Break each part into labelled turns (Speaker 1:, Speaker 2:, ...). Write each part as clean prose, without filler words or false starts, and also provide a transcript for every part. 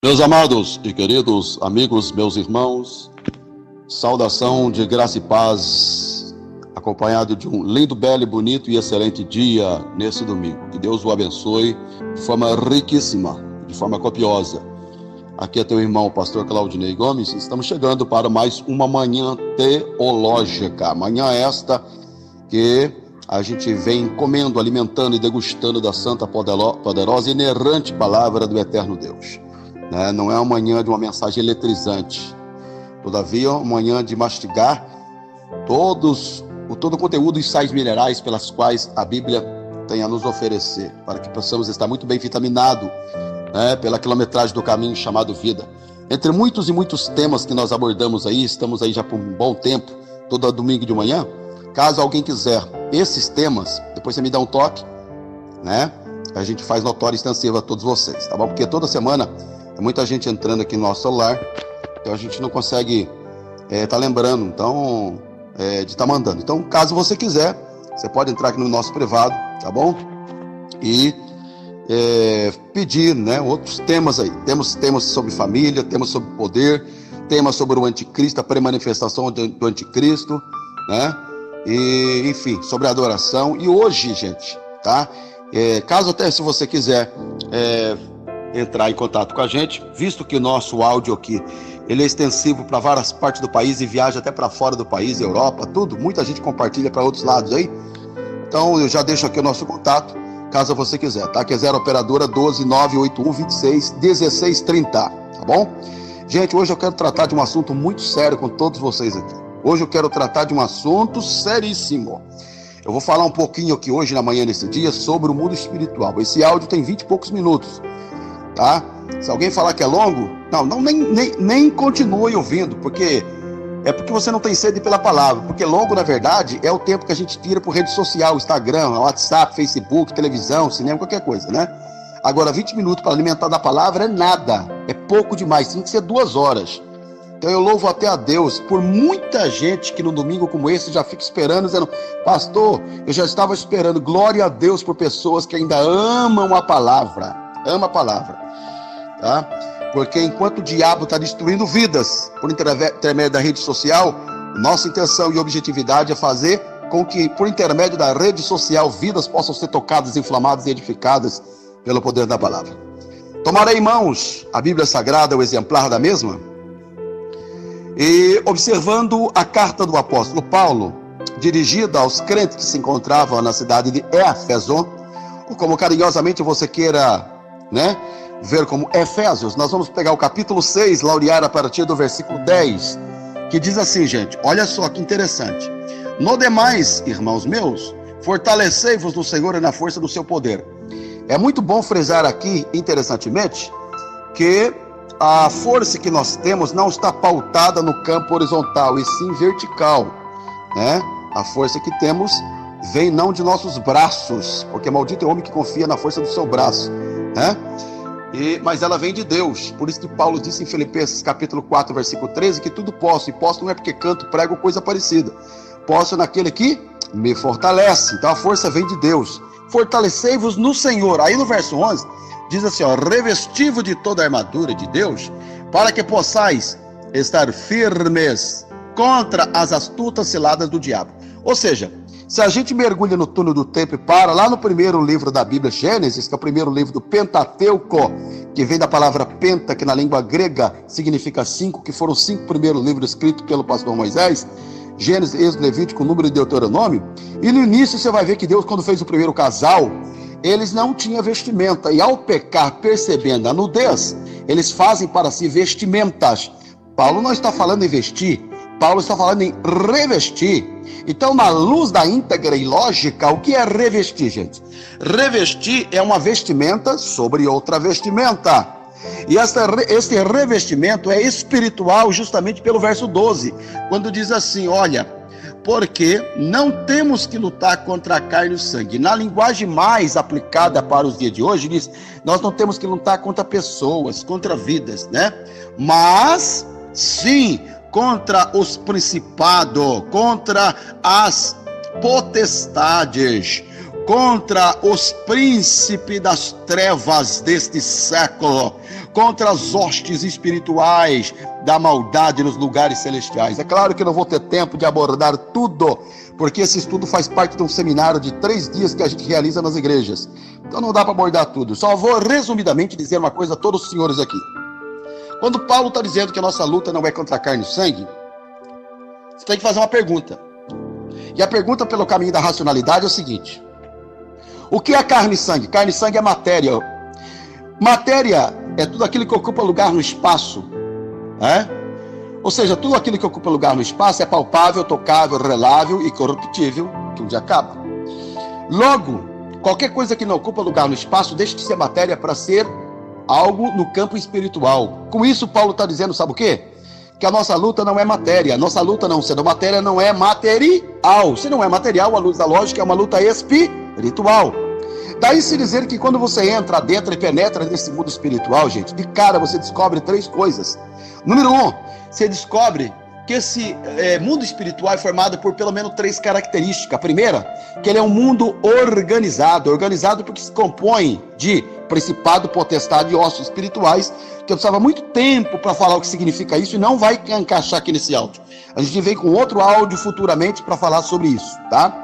Speaker 1: Meus amados e queridos amigos, meus irmãos, saudação de graça e paz, acompanhado de um lindo, belo, bonito e excelente dia nesse domingo. Que Deus o abençoe de forma riquíssima, de forma copiosa. Aqui é teu irmão, pastor Claudinei Gomes. Estamos chegando para mais uma manhã teológica. Manhã esta que a gente vem comendo, alimentando e degustando da santa, poderosa e inerrante palavra do eterno Deus. Não é uma manhã de uma mensagem eletrizante, todavia uma manhã de mastigar todo o conteúdo e sais minerais pelas quais a Bíblia tem a nos oferecer, para que possamos estar muito bem vitaminados, pela quilometragem do caminho chamado vida. Entre muitos e muitos temas que nós abordamos aí, estamos aí já por um bom tempo, todo domingo de manhã. Caso alguém quiser esses temas, depois você me dá um toque, a gente faz notória e extensiva a todos vocês, tá bom? Porque toda semana tem muita gente entrando aqui no nosso celular, então a gente não consegue tá lembrando, então, de estar mandando. Então, caso você quiser, você pode entrar aqui no nosso privado, tá bom? E pedir, outros temas aí. Temos temas sobre família, temas sobre poder, temas sobre o anticristo, a pré-manifestação do anticristo, E, enfim, sobre adoração. E hoje, gente, tá? Caso até se você quiser entrar em contato com a gente, visto que o nosso áudio aqui ele é extensivo para várias partes do país e viaja até para fora do país, Europa, tudo, muita gente compartilha para outros lados aí. Então eu já deixo aqui o nosso contato, caso você quiser, tá? Que é 0 operadora 12 981 26 16 30, tá bom? Gente, hoje eu quero tratar de um assunto muito sério com todos vocês aqui. Hoje eu quero tratar de um assunto seríssimo. Eu vou falar um pouquinho aqui hoje, na manhã, nesse dia, sobre o mundo espiritual. Esse áudio tem 20 e poucos minutos, tá? Se alguém falar que é longo, nem continue ouvindo, porque você não tem sede pela palavra. Porque longo, na verdade, é o tempo que a gente tira por rede social, Instagram, WhatsApp, Facebook, televisão, cinema, qualquer coisa, Agora, 20 minutos para alimentar da palavra é nada, é pouco demais, tem que ser 2 horas. Então eu louvo até a Deus por muita gente que no domingo como esse já fica esperando, dizendo: pastor, eu já estava esperando. Glória a Deus por pessoas que ainda amam a palavra, tá? Porque enquanto o diabo está destruindo vidas por intermédio da rede social, nossa intenção e objetividade é fazer com que, por intermédio da rede social, vidas possam ser tocadas, inflamadas e edificadas pelo poder da palavra. Tomarei em mãos a Bíblia Sagrada, o exemplar da mesma, e observando a carta do apóstolo Paulo, dirigida aos crentes que se encontravam na cidade de Éfeso, ou como carinhosamente você queira, ver como Efésios, nós vamos pegar o capítulo 6, laurear a partir do versículo 10, que diz assim, gente, olha só que interessante: no demais, irmãos meus, fortalecei-vos no Senhor e na força do seu poder. É muito bom frisar aqui, interessantemente, que a força que nós temos não está pautada no campo horizontal, e sim vertical, A força que temos vem não de nossos braços, porque maldito é o homem que confia na força do seu braço, mas ela vem de Deus. Por isso que Paulo disse em Filipenses capítulo 4, versículo 13, que tudo posso, e posso não é porque canto, prego, coisa parecida. Posso naquele que me fortalece. Então a força vem de Deus. Fortalecei-vos no Senhor. Aí no verso 11, diz assim, revesti-vos de toda a armadura de Deus, para que possais estar firmes contra as astutas ciladas do diabo. Ou seja, se a gente mergulha no túnel do tempo e para lá no primeiro livro da Bíblia, Gênesis, que é o primeiro livro do Pentateuco, que vem da palavra penta, que na língua grega significa 5, que foram 5 primeiros livros escritos pelo pastor Moisés, Gênesis, Êxodo, Levítico, Número e Deuteronômio. E no início você vai ver que Deus, quando fez o primeiro casal, eles não tinham vestimenta, e ao pecar, percebendo a nudez, eles fazem para si vestimentas. Paulo não está falando em vestir, Paulo está falando em revestir. Então, na luz da íntegra e lógica, o que é revestir, gente? Revestir é uma vestimenta sobre outra vestimenta. E este revestimento é espiritual, justamente pelo verso 12, quando diz assim, olha, porque não temos que lutar contra a carne e o sangue. Na linguagem mais aplicada para os dias de hoje, diz, nós não temos que lutar contra pessoas, contra vidas, Mas, sim, contra os principados, contra as potestades, contra os príncipes das trevas deste século, contra as hostes espirituais da maldade nos lugares celestiais. É claro que eu não vou ter tempo de abordar tudo, porque esse estudo faz parte de um seminário de 3 dias que a gente realiza nas igrejas. Então não dá para abordar tudo. Só vou resumidamente dizer uma coisa a todos os senhores aqui. Quando Paulo está dizendo que a nossa luta não é contra carne e sangue, você tem que fazer uma pergunta. E a pergunta pelo caminho da racionalidade é o seguinte: o que é carne e sangue? Carne e sangue é matéria. Matéria é tudo aquilo que ocupa lugar no espaço, né? Ou seja, tudo aquilo que ocupa lugar no espaço é palpável, tocável, relável e corruptível, que um dia acaba. Logo, qualquer coisa que não ocupa lugar no espaço deixa de ser matéria para ser algo no campo espiritual. Com isso, Paulo está dizendo, sabe o quê? Que a nossa luta não é matéria. A nossa luta, não sendo matéria, não é material. Se não é material, à luz da lógica, é uma luta espiritual. Daí se dizer que quando você entra dentro e penetra nesse mundo espiritual, gente, de cara você descobre 3 coisas. Número 1, você descobre que esse mundo espiritual é formado por pelo menos 3 características. A primeira, que ele é um mundo organizado porque se compõe de principado, potestade e hostes espirituais, que eu precisava muito tempo para falar o que significa isso e não vai encaixar aqui nesse áudio. A gente vem com outro áudio futuramente para falar sobre isso, tá?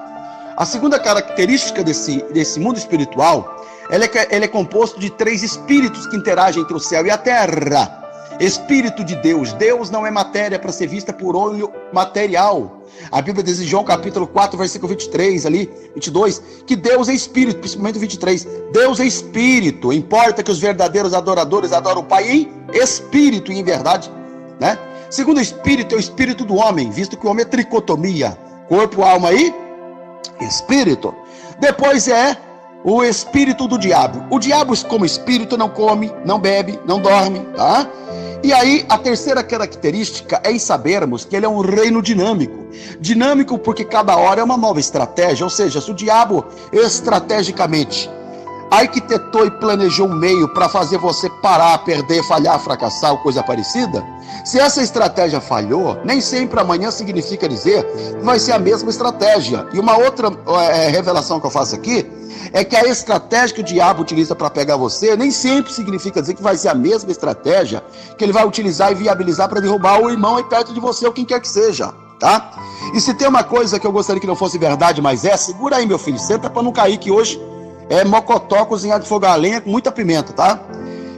Speaker 1: A segunda característica desse mundo espiritual, ele é composto de 3 espíritos que interagem entre o céu e a terra. Espírito de Deus. Deus não é matéria para ser vista por olho material. A Bíblia diz em João capítulo 4, versículo 23, ali, 22, que Deus é espírito, principalmente 23. Deus é espírito. Importa que os verdadeiros adoradores adoram o Pai em espírito e em verdade, né? Segundo espírito é o espírito do homem, visto que o homem é tricotomia, corpo, alma e espírito. Depois é o espírito do diabo. O diabo, como espírito, não come, não bebe, não dorme, tá? E aí, a terceira característica é em sabermos que ele é um reino dinâmico. Dinâmico porque cada hora é uma nova estratégia, ou seja, se o diabo estrategicamente arquitetou e planejou um meio para fazer você parar, perder, falhar, fracassar ou coisa parecida, se essa estratégia falhou, nem sempre amanhã significa dizer que vai ser a mesma estratégia. E uma outra revelação que eu faço aqui é que a estratégia que o diabo utiliza para pegar você nem sempre significa dizer que vai ser a mesma estratégia que ele vai utilizar e viabilizar para derrubar o irmão aí perto de você ou quem quer que seja, tá? E se tem uma coisa que eu gostaria que não fosse verdade, mas segura aí, meu filho, senta para não cair, que hoje é mocotó cozinhado de fogo a lenha com muita pimenta, tá?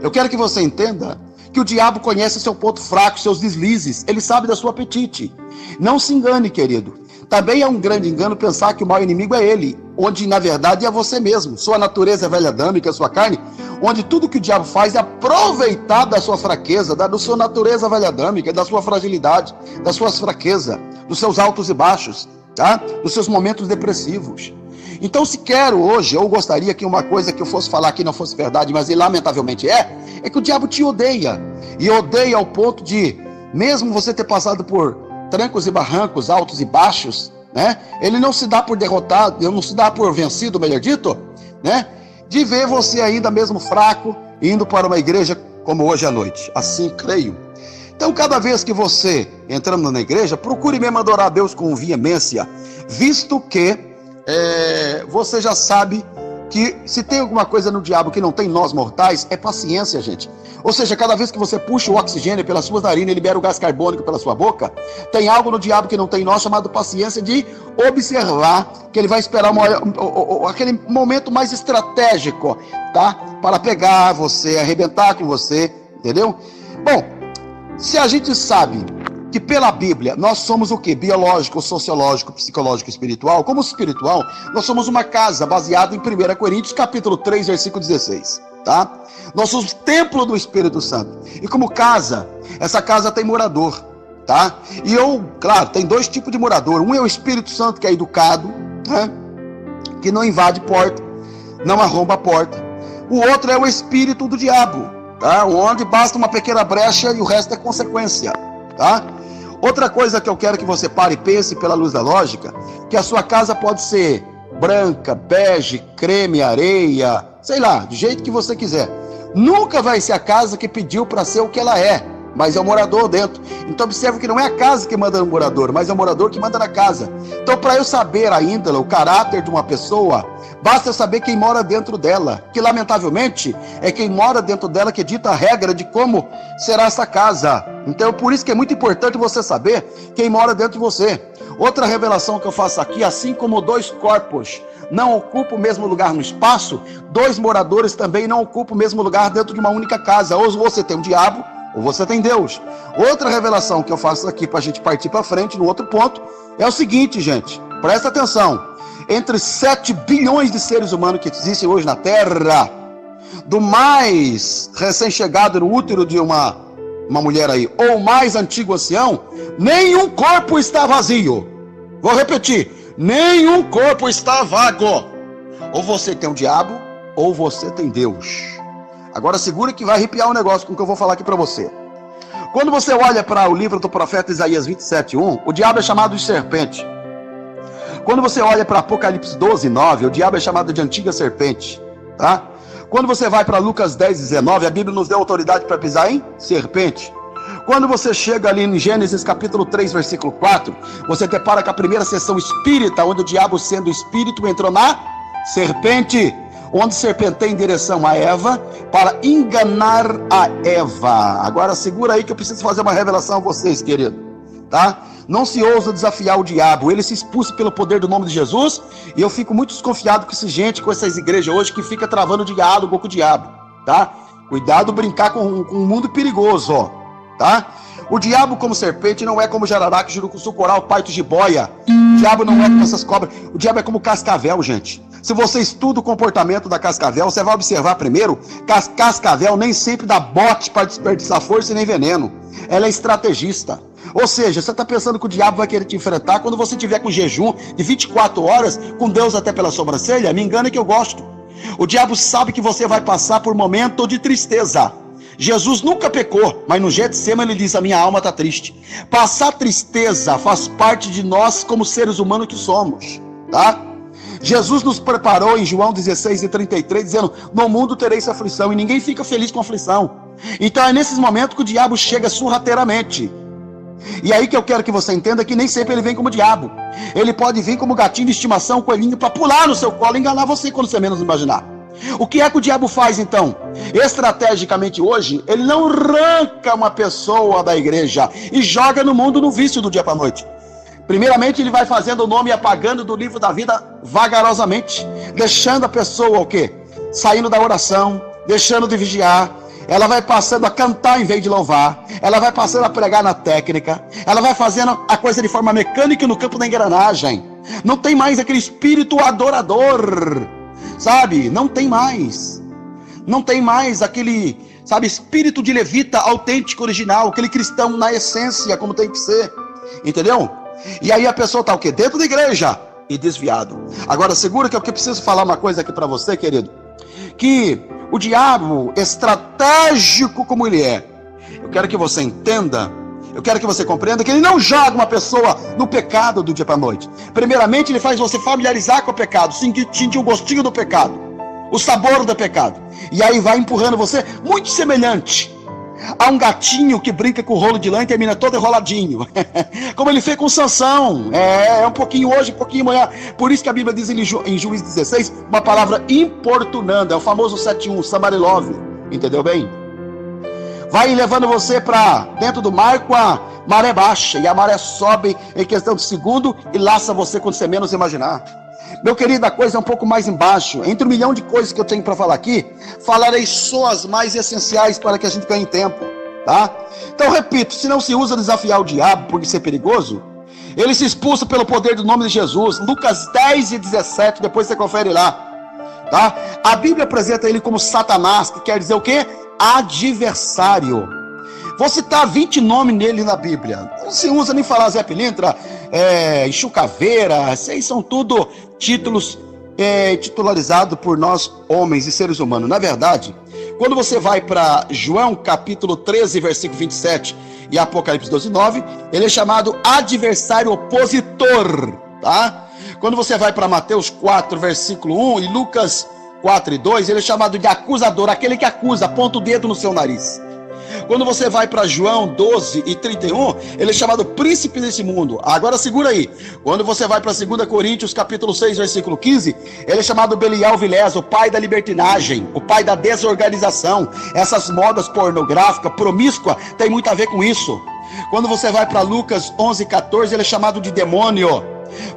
Speaker 1: Eu quero que você entenda que o diabo conhece seu ponto fraco, seus deslizes, ele sabe da sua apetite. Não se engane, querido. Também é um grande engano pensar que o maior inimigo é ele, onde na verdade é você mesmo. Sua natureza é velha adâmica, sua carne, onde tudo que o diabo faz é aproveitar da sua fraqueza, da sua natureza velha adâmica, da sua fragilidade, das suas fraquezas, dos seus altos e baixos, tá? Dos seus momentos depressivos. Então, se quero hoje, eu gostaria que uma coisa que eu fosse falar aqui não fosse verdade, mas lamentavelmente é que o diabo te odeia. E odeia ao ponto de, mesmo você ter passado por trancos e barrancos, altos e baixos, né? Ele não se dá por derrotado, ele não se dá por vencido, melhor dito, né? De ver você ainda mesmo fraco, indo para uma igreja como hoje à noite. Assim creio. Então, cada vez que você entrando na igreja, procure mesmo adorar a Deus com veemência, visto que você já sabe que se tem alguma coisa no diabo que não tem nós mortais, é paciência, gente. Ou seja, cada vez que você puxa o oxigênio pelas suas narinas e libera o gás carbônico pela sua boca, tem algo no diabo que não tem nós, chamado paciência de observar, que ele vai esperar aquele momento mais estratégico, tá? Para pegar você, arrebentar com você, entendeu? Bom, se a gente sabe que pela Bíblia nós somos o quê? Biológico, sociológico, psicológico, espiritual. Como espiritual, nós somos uma casa baseada em 1 Coríntios, capítulo 3, versículo 16, tá? Nós somos templo do Espírito Santo. E como casa, essa casa tem morador, tá? E claro, tem 2 tipos de morador. Um é o Espírito Santo, que é educado, né? Que não invade porta, não arromba a porta. O outro é o espírito do diabo, tá? Onde basta uma pequena brecha e o resto é consequência, tá? Outra coisa que eu quero que você pare e pense pela luz da lógica, que a sua casa pode ser branca, bege, creme, areia, sei lá, do jeito que você quiser. Nunca vai ser a casa que pediu para ser o que ela é. mas é o morador dentro. Então observe que não é a casa que manda no morador, mas é o morador que manda na casa. Então, para eu saber a índole, o caráter de uma pessoa, basta eu saber quem mora dentro dela, que lamentavelmente é quem mora dentro dela que dita a regra de como será essa casa. Então, por isso que é muito importante você saber quem mora dentro de você. Outra revelação que eu faço aqui, assim como dois corpos não ocupam o mesmo lugar no espaço, dois moradores também não ocupam o mesmo lugar dentro de uma única casa. Ou você tem o diabo, ou você tem Deus. Outra revelação que eu faço aqui para a gente partir para frente, no outro ponto, é o seguinte, gente, presta atenção. Entre 7 bilhões de seres humanos que existem hoje na Terra, do mais recém-chegado no útero de uma mulher aí, ou o mais antigo ancião, nenhum corpo está vazio. Vou repetir, nenhum corpo está vago. Ou você tem o diabo, ou você tem Deus. Agora segura que vai arrepiar um negócio com o que eu vou falar aqui para você. Quando você olha para o livro do profeta Isaías 27:1, o diabo é chamado de serpente. Quando você olha para Apocalipse 12:9, o diabo é chamado de antiga serpente, tá? Quando você vai para Lucas 10:19, a Bíblia nos deu autoridade para pisar em serpente. Quando você chega ali em Gênesis capítulo 3, versículo 4, você depara com a primeira sessão espírita, onde o diabo, sendo espírito, entrou na serpente, onde serpenteia em direção a Eva, para enganar a Eva. Agora segura aí que eu preciso fazer uma revelação a vocês, querido, tá? Não se ousa desafiar o diabo, ele se expulsa pelo poder do nome de Jesus, e eu fico muito desconfiado com essa gente, com essas igrejas hoje, que fica travando diálogo com o diabo, tá? Cuidado brincar com um mundo perigoso, ó, tá? O diabo como serpente não é como jararaca, jurucuçu, coral, paito, jiboia. O diabo não é como essas cobras, o diabo é como cascavel, gente. Se você estuda o comportamento da cascavel, você vai observar primeiro que a cascavel nem sempre dá bote para desperdiçar força e nem veneno. Ela é estrategista. Ou seja, você está pensando que o diabo vai querer te enfrentar quando você tiver com jejum de 24 horas, com Deus até pela sobrancelha? Me engana que eu gosto. O diabo sabe que você vai passar por momento de tristeza. Jesus nunca pecou, mas no Getsemane ele diz: a minha alma está triste. Passar tristeza faz parte de nós como seres humanos que somos, tá? Jesus nos preparou em João 16:33, dizendo: no mundo tereis aflição, e ninguém fica feliz com aflição. Então é nesses momentos que o diabo chega sorrateiramente. E aí que eu quero que você entenda que nem sempre ele vem como diabo. Ele pode vir como gatinho de estimação, coelhinho, para pular no seu colo e enganar você quando você menos imaginar. O que é que o diabo faz então? Estrategicamente hoje, ele não arranca uma pessoa da igreja e joga no mundo no vício do dia para a noite. Primeiramente, ele vai fazendo o nome apagando do livro da vida vagarosamente, deixando a pessoa o quê? Saindo da oração, deixando de vigiar. Ela vai passando a cantar em vez de louvar. Ela vai passando a pregar na técnica. Ela vai fazendo a coisa de forma mecânica no campo da engrenagem. Não tem mais aquele espírito adorador, sabe? Não tem mais. Não tem mais aquele, sabe, espírito de levita autêntico, original. Aquele cristão na essência, como tem que ser. Entendeu? E aí a pessoa está o quê? Dentro da igreja e desviado. Agora segura que eu preciso falar uma coisa aqui para você, querido. Que o diabo, estratégico como ele é, eu quero que você entenda, eu quero que você compreenda que ele não joga uma pessoa no pecado do dia para a noite. Primeiramente, ele faz você familiarizar com o pecado, sentir o gostinho do pecado, o sabor do pecado. E aí vai empurrando você, muito semelhante a um gatinho que brinca com o rolo de lã e termina todo enroladinho. Como ele fez com Sansão. É um pouquinho hoje, um pouquinho amanhã. Por isso que a Bíblia diz em Juízes 16, uma palavra importunando. É o famoso 7:1, somebody love. Entendeu bem? Vai levando você para dentro do mar com a maré baixa. E a maré sobe em questão de segundo e laça você quando você menos imaginar. Meu querido, a coisa é um pouco mais embaixo. Entre 1 milhão de coisas que eu tenho para falar aqui, falarei só as mais essenciais para que a gente ganhe tempo, tá? Então, repito, se não se usa desafiar o diabo por ser perigoso, ele se expulsa pelo poder do nome de Jesus. Lucas 10:17, depois você confere lá, tá? A Bíblia apresenta ele como Satanás, que quer dizer o quê? Adversário. Vou citar 20 nomes nele na Bíblia. Não se usa nem falar Zé Pilintra, Exu Caveira, esses são tudo títulos titularizados por nós, homens e seres humanos. Na verdade, quando você vai para João capítulo 13, versículo 27 e Apocalipse 12:9, ele é chamado adversário opositor, tá? Quando você vai para Mateus 4, versículo 1 e Lucas 4:2, ele é chamado de acusador, aquele que acusa, aponta o dedo no seu nariz. Quando você vai para João 12 e 31, ele é chamado príncipe desse mundo. Agora segura aí. Quando você vai para 2 Coríntios capítulo 6, versículo 15, ele é chamado Belial Vilés, o pai da libertinagem, o pai da desorganização. Essas modas pornográficas, promíscua, tem muito a ver com isso. Quando você vai para Lucas 11, 14, ele é chamado de demônio.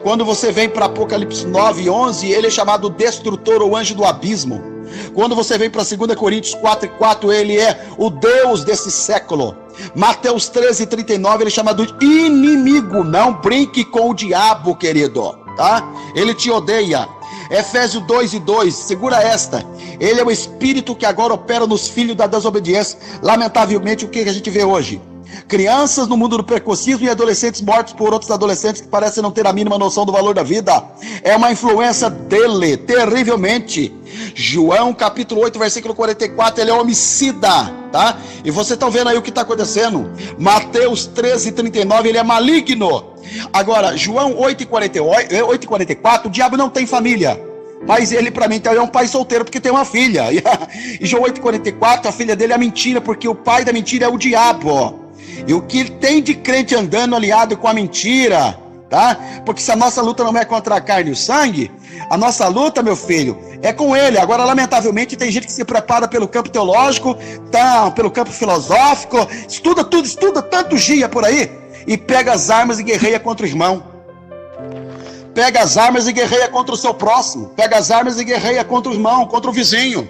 Speaker 1: Quando você vem para Apocalipse 9, 11, ele é chamado destrutor ou anjo do abismo. Quando você vem para 2 Coríntios 4, 4, ele é o Deus desse século. Mateus 13, 39, ele é chamado de inimigo. Não brinque com o diabo, querido, tá? Ele te odeia. Efésios 2 e 2, segura esta. Ele é o espírito que agora opera nos filhos da desobediência. Lamentavelmente, o que a gente vê hoje? Crianças no mundo do precocismo e adolescentes mortos por outros adolescentes que parecem não ter a mínima noção do valor da vida. É uma influência dele, terrivelmente. João capítulo 8, versículo 44, ele é homicida, tá? E vocês estão vendo aí o que está acontecendo. Mateus 13, 39, ele é maligno. Agora, João 8 e 44, o diabo não tem família. Mas ele, para mim, então, é um pai solteiro porque tem uma filha. E João 8, 44, a filha dele é mentira, porque o pai da mentira é o diabo. E o que tem de crente andando aliado com a mentira, tá? Porque se a nossa luta não é contra a carne e o sangue, a nossa luta, meu filho, é com ele. Agora, lamentavelmente, tem gente que se prepara pelo campo teológico, tá, pelo campo filosófico, estuda tudo, estuda tanto dia por aí, e pega as armas e guerreia contra o irmão. Pega as armas e guerreia contra o seu próximo. Pega as armas e guerreia contra o irmão, contra o vizinho,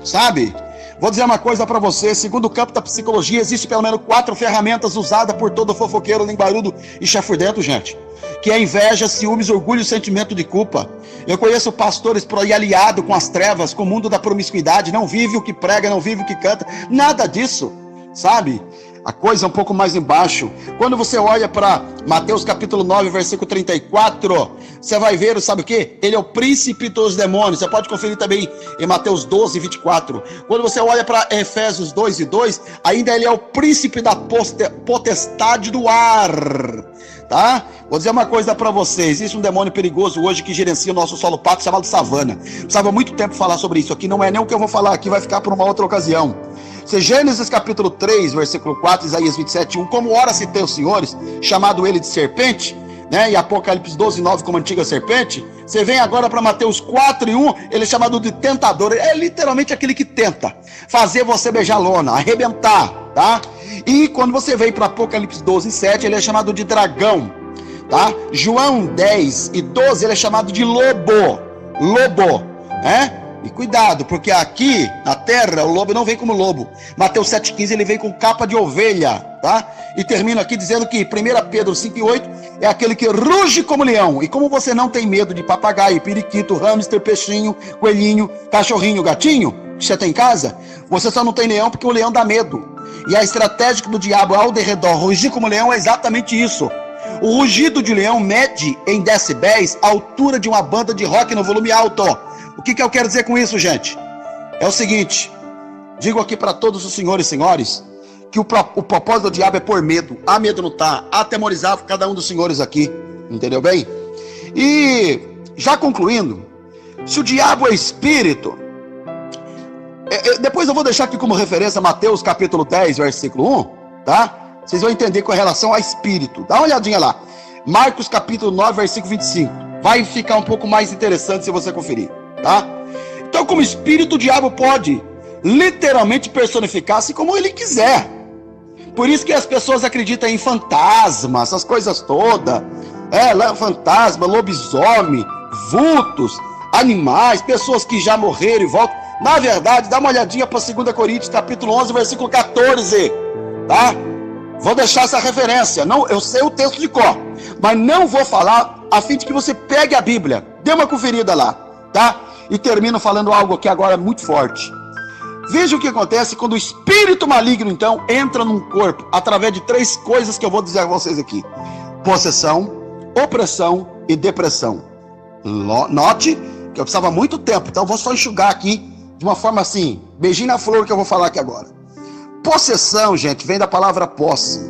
Speaker 1: sabe? Vou dizer uma coisa para você, segundo o campo da psicologia, existe pelo menos 4 ferramentas usadas por todo fofoqueiro, linguarudo e chafurdento, gente. Que é inveja, ciúmes, orgulho e sentimento de culpa. Eu conheço pastores por aí aliado com as trevas, com o mundo da promiscuidade, não vive o que prega, não vive o que canta, nada disso, sabe? A coisa é um pouco mais embaixo. Quando você olha para Mateus capítulo 9, versículo 34, você vai ver, sabe o que? Ele é o príncipe dos demônios. Você pode conferir também em Mateus 12, 24. Quando você olha para Efésios 2 e 2, ainda ele é o príncipe da potestade do ar, tá? Vou dizer uma coisa para vocês. Existe um demônio perigoso hoje que gerencia o nosso solo pátrio, chamado savana. Precisava muito tempo falar sobre isso aqui. Não é nem o que eu vou falar aqui, vai ficar por uma outra ocasião. Se Gênesis capítulo 3, versículo 4, Isaías 27, 1, como ora se tem os senhores, chamado ele de serpente, né? E Apocalipse 12, 9, como antiga serpente. Você vem agora para Mateus 4 e 1, ele é chamado de tentador. É literalmente aquele que tenta fazer você beijar lona, arrebentar, tá? E quando você vem para Apocalipse 12, 7, ele é chamado de dragão, tá? João 10 e 12, ele é chamado de lobo, né? E cuidado, porque aqui na terra o lobo não vem como lobo. Mateus 7,15 ele vem com capa de ovelha, tá? E termina aqui dizendo que 1 Pedro 5,8 é aquele que ruge como leão. E como você não tem medo de papagaio, periquito, hamster, peixinho, coelhinho, cachorrinho, gatinho, que você tem em casa, você só não tem leão porque o leão dá medo. E a estratégia do diabo ao derredor rugir como leão é exatamente isso. O rugido de leão mede em decibéis a altura de uma banda de rock no volume alto. O que eu quero dizer com isso, gente? É o seguinte, digo aqui para todos os senhores e senhores, que o propósito do diabo é pôr medo, amedrontar, atemorizar cada um dos senhores aqui, entendeu bem? E, já concluindo, se o diabo é espírito, depois eu vou deixar aqui como referência Mateus capítulo 10, versículo 1, tá? Vocês vão entender com relação a espírito, dá uma olhadinha lá, Marcos capítulo 9, versículo 25, vai ficar um pouco mais interessante se você conferir. Tá? Então, como espírito, o diabo pode literalmente personificar-se como ele quiser. Por isso que as pessoas acreditam em fantasmas, essas coisas todas. Fantasma, lobisomem, vultos, animais, pessoas que já morreram e voltam. Na verdade, dá uma olhadinha para 2 Coríntios, capítulo 11, versículo 14. Tá? Vou deixar essa referência. Não, eu sei o texto de cor, mas não vou falar a fim de que você pegue a Bíblia. Dê uma conferida lá, tá? E termino falando algo aqui agora muito forte. Veja o que acontece quando o espírito maligno, então, entra num corpo, através de 3 coisas que eu vou dizer a vocês aqui: possessão, opressão e depressão. Note que eu precisava muito tempo, então eu vou só enxugar aqui de uma forma assim, beijinho na flor que eu vou falar aqui agora. Possessão, gente, vem da palavra posse.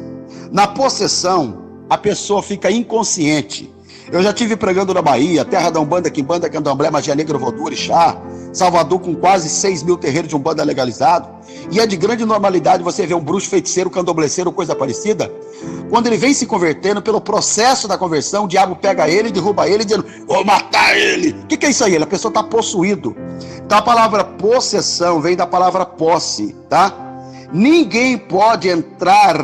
Speaker 1: Na possessão, a pessoa fica inconsciente. Eu já tive pregando na Bahia, terra da Umbanda, Quimbanda, Candomblé, Magia Negra, Vodú, Orixá, Salvador, com quase 6 mil terreiros de Umbanda legalizado. E é de grande normalidade você ver um bruxo, feiticeiro, candombleceiro, coisa parecida. Quando ele vem se convertendo, pelo processo da conversão, o diabo pega ele, derruba ele, dizendo: vou matar ele. O que é isso aí? A pessoa está possuído. Então a palavra possessão vem da palavra posse, tá? Ninguém pode entrar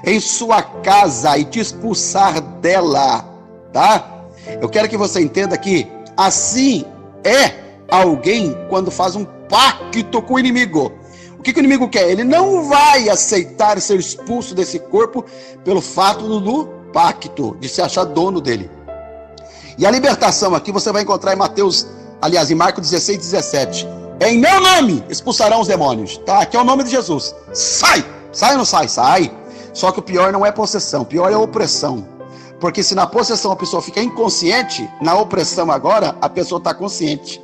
Speaker 1: em sua casa e te expulsar dela, tá? Eu quero que você entenda que assim é alguém quando faz um pacto com o inimigo. O que o inimigo quer? Ele não vai aceitar ser expulso desse corpo pelo fato do pacto, de se achar dono dele. E a libertação aqui você vai encontrar em Mateus, aliás, em Marcos 16, 17. Em meu nome expulsarão os demônios, tá? Aqui é o nome de Jesus. Sai! Sai ou não sai? Sai! Só que o pior não é possessão, o pior é a opressão. Porque se na possessão a pessoa fica inconsciente, na opressão agora a pessoa está consciente.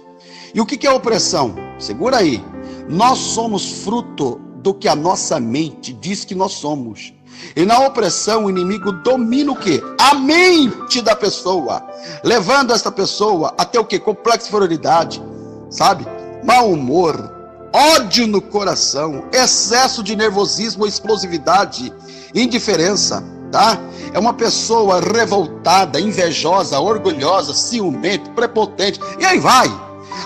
Speaker 1: E o que é opressão? Segura aí. Nós somos fruto do que a nossa mente diz que nós somos. E na opressão o inimigo domina o quê? A mente da pessoa, levando essa pessoa até o quê? Complexo de inferioridade, sabe? Mau humor, ódio no coração, excesso de nervosismo, explosividade, indiferença, tá? É uma pessoa revoltada, invejosa, orgulhosa, ciumenta, prepotente, e aí vai.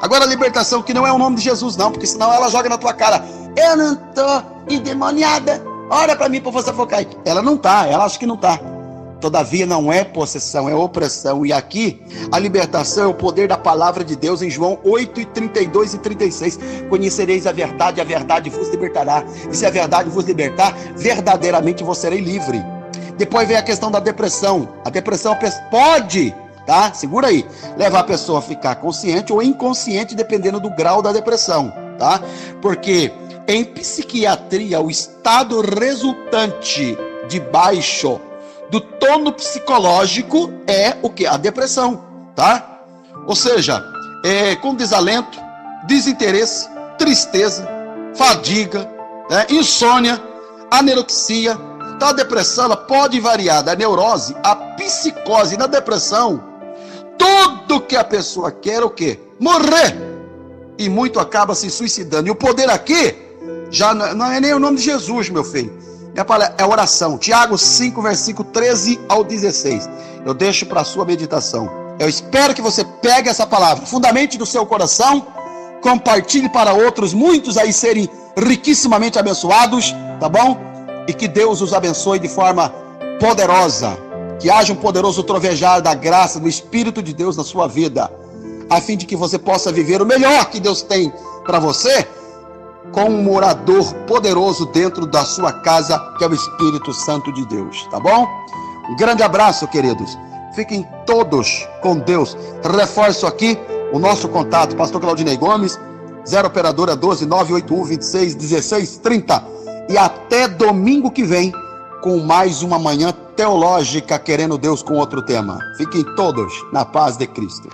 Speaker 1: Agora a libertação que não é o nome de Jesus não, porque senão ela joga na tua cara: eu não tô endemoniada, ora pra mim pra você focar. Ela não tá, ela acha que não tá. Todavia não é possessão, é opressão. E aqui a libertação é o poder da palavra de Deus em João 8, 32 e 36. Conhecereis a verdade vos libertará. E se a verdade vos libertar, verdadeiramente vos serei livre. Depois vem a questão da depressão. A depressão pode, tá? Segura aí, levar a pessoa a ficar consciente ou inconsciente, dependendo do grau da depressão, tá? Porque em psiquiatria, o estado resultante de baixo do tono psicológico é o que? A depressão, tá? Ou seja, com desalento, desinteresse, tristeza, fadiga, né? Insônia, anorexia. Então a depressão ela pode variar da neurose à psicose. Na depressão, tudo que a pessoa quer é o quê? Morrer. E muito acaba se suicidando. E o poder aqui já não é nem o nome de Jesus, meu filho. É oração. Tiago 5, versículo 13 ao 16. Eu deixo para a sua meditação. Eu espero que você pegue essa palavra, fundamente do seu coração, compartilhe para outros, muitos aí serem riquissimamente abençoados, tá bom? E que Deus os abençoe de forma poderosa. Que haja um poderoso trovejar da graça, do Espírito de Deus na sua vida, a fim de que você possa viver o melhor que Deus tem para você, com um morador poderoso dentro da sua casa, que é o Espírito Santo de Deus, tá bom? Um grande abraço, queridos. Fiquem todos com Deus. Reforço aqui o nosso contato, pastor Claudinei Gomes, 0 operadora 12 981 26 16 30. E até domingo que vem, com mais uma manhã teológica, querendo Deus com outro tema. Fiquem todos na paz de Cristo.